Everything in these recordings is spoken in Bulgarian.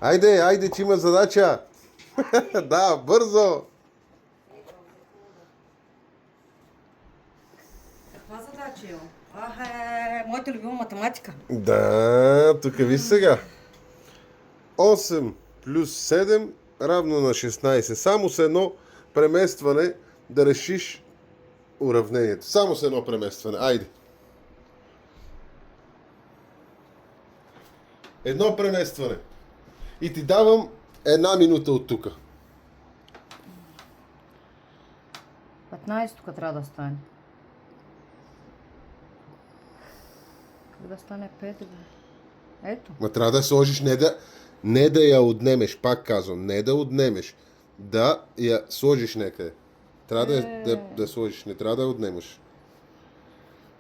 Айде, че има задача. Да, бързо. Каква задача имам? Моята любима математика. Да, тук виж сега. 8 плюс 7 равно на 16. Само с едно преместване да решиш уравнението. Само с едно преместване. Айде. Едно преместване. И ти давам 1 минута от тук. 15 тук трябва да стане. Как да стане 5? Ето. Ма трябва да сложиш, не да я отнемеш, пак казвам, не да отнемеш, да я сложиш някъде. Трябва да сложиш, не трябва да я отнемаш.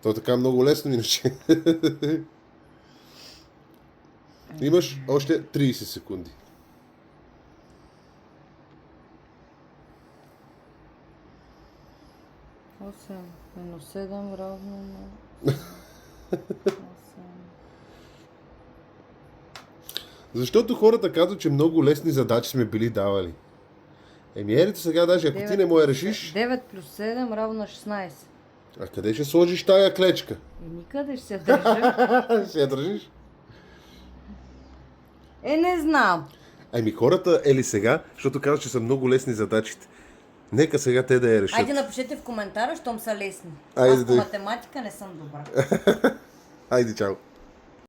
То е така много лесно иначе. Имаш още 30 секунди. Осем минус 7 равно на 8. Защото хората казват, че много лесни задачи сме били давали. Ето сега даже, ако ти не му я решиш, 9 плюс 7 равно на 16. а къде ще сложиш тая клечка? И никъде ще се държа. Ще я държиш? Не знам. Хората, сега, защото казват, че са много лесни задачите. Нека сега те да я решат. Айде напишете в коментара, щом са лесни. Айде Аз по да. математика не съм добра. Айде, чао.